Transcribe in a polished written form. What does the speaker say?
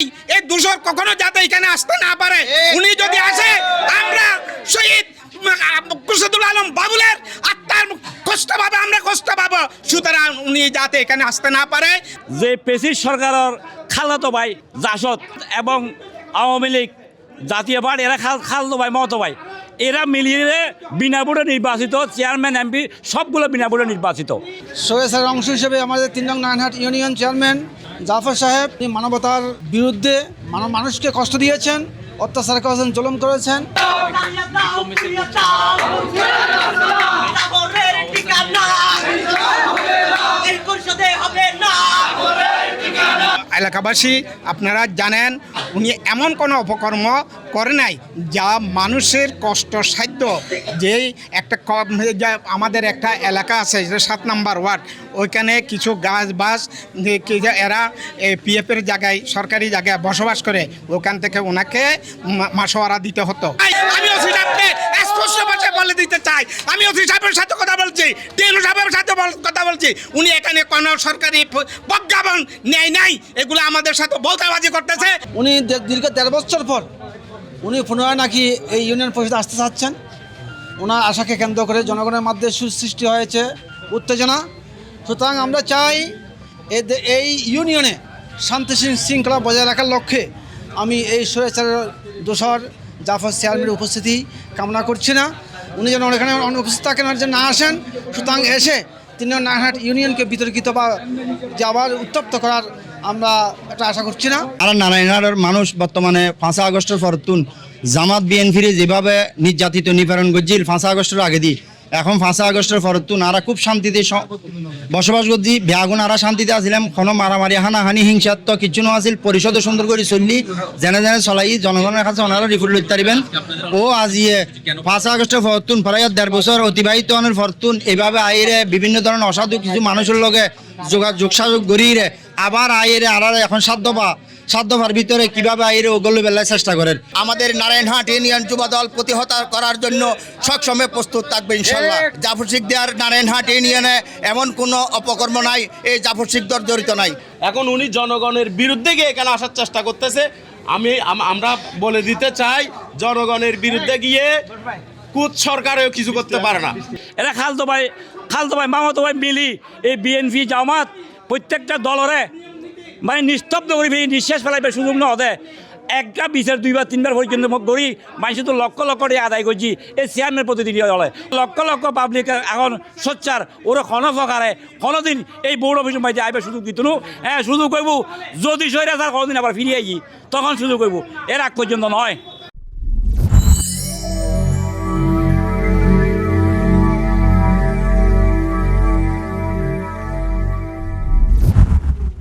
এই দূষর কখনো যাতে এখানে আসতে না পারে। উনি যদি আসে আমরা শহীদ খুরশেদুল আলম বাবুলের আত্মার কষ্ট পাবে, আমরা কষ্ট পাবো। সুতরাং উনি যাতে এখানে আসতে না পারে। যে পেশির সরকারের খালাতো ভাই জাসদ এবং আওয়ামী লীগ জাতীয় পার্টি এরা খালাতো ভাই মতো ভাই এরা মিলিয়ে বিনা ভোটে নির্বাচিত চেয়ারম্যান এমপি সবগুলো বিনা ভোটে নির্বাচিত। সোয়েসার অংশ হিসেবে আমাদের 3 নং নারায়ণহাট ইউনিয়ন চেয়ারম্যান জাফর সাহেব মানবতার বিরুদ্ধে মানুষকে কষ্ট দিয়েছেন, অত্যাচার করেছেন, জুলুম করেছেন। এলাকাবাসী আপনারা জানেন উনি এমন কোনো অপকর্ম করে নাই যা মানুষের কষ্টসাধ্য। যেই একটা আমাদের একটা এলাকা আছে যেটা 7 নম্বর ওয়ার্ড, ওইখানে কিছু গাছ বাস এরা পিএফের জায়গায় সরকারি জায়গায় বসবাস করে, ওখান থেকে ওনাকে মাসোয়ারা দিতে হতো। আমি ওসি সাহেবকে স্পষ্ট ভাষায় বলে দিতে চাই, আমি ওসি সাহেবের সাথে কথা বলছি, টিএনও সাহেবের সাথে কথা বলছি, উনি এখানে কোনো সরকারি প্রজ্ঞাপন নেয় নাই, এগুলো আমাদের সাথে বলতাবাজি করতেছে। উনি দীর্ঘ 13 বছর পর উনি পুনরায় নাকি এই ইউনিয়ন পরিষদে আসতে চাচ্ছেন। ওনার আশাকে কেন্দ্র করে জনগণের মধ্যে সুসৃষ্টি হয়েছে উত্তেজনা। সুতরাং আমরা চাই এই ইউনিয়নে শান্তি শৃঙ্খলা বজায় রাখার লক্ষ্যে আমি এই স্বৈরাচারের দোসর জাফর চেয়ারম্যানের উপস্থিতি কামনা করছি না। উনি যেন এখানে অনুপস্থিত থাকেন, যেন না আসেন। সুতরাং এসে 3 নং নারায়ণহাট ইউনিয়নকে বিতর্কিত বা যে আবার উত্তপ্ত করার আমরা এটা আশা করছি না। আর নারায়ণহাটের মানুষ বর্তমানে 5 আগস্টের পরতুন জামাত বিএনপির যেভাবে নির্যাতিত নিবারণ করছিল 5 আগস্টের আগে দিয়ে, এখন 5 আগস্টের পরতুন আরা খুব শান্তিতে বসবাস করছি। বেআগুন আরা শান্তিতে আসছিলাম, কোনো মারামারি হানাহানি হিংসাত্মক কিছু না আসিল। পরিষদে সুন্দর করে চললি জেনে জেনে চলাই জনগণের কাছে ওনারা রিপোর্ট লইতে পারবেন। ও আজিয়ে 5 আগস্টের পরতুন প্রায় 1.5 বছর অতিবাহিত হওয়ার পরতুন এভাবে আইরে বিভিন্ন ধরনের অসাধু কিছু মানুষের লগে যোগাযোগ গড়িয়ে আবার আইরে আর এখন সাধ্যবার ভিতরে কিভাবে আইরে ওগুলো বেলায় চেষ্টা করেন। আমাদের নারায়ণহাট ইউনিয়ন যুব দল প্রতিহত করার জন্য সবসময় প্রস্তুত থাকবে ইনশাল্লাহ। জাফর শিকদার নারায়ণহাট ইউনিয়নে এমন কোনো অপকর্ম নাই, এই জাফর শিকদার জড়িত নাই। এখন উনি জনগণের বিরুদ্ধে গিয়ে এখানে আসার চেষ্টা করতেছে। আমরা বলে দিতে চাই জনগণের বিরুদ্ধে গিয়ে কুত সরকারেও কিছু করতে পারে না। এরা খালতো ভাই মামাতো ভাই মিলি এই বিএনপি জামাত প্রত্যেকটা দলরে মানে নিস্তব্ধ করি নিঃশ্বাস ফেলাইবে সুযোগ ন হতে একটা বিচার 2বার 3বার পর্যন্ত করি মানুষ তো লক্ষ লক্ষ টাকা আদায় করছি এই চেয়ারম্যান প্রতিনিধি দলে লক্ষ লক্ষ পাবলিক এখন সোচ্চার ওরা ক্ষণফকারে কোনোদিন এই বোর্ড অফিসের মাঝে আইবে সুযোগ দিত না। হ্যাঁ সুযোগ করবো যদি সৈরা স্যার কোনোদিন আবার ফিরিয়ে আই তখন সুযোগ করবো, এর আগ পর্যন্ত নয়।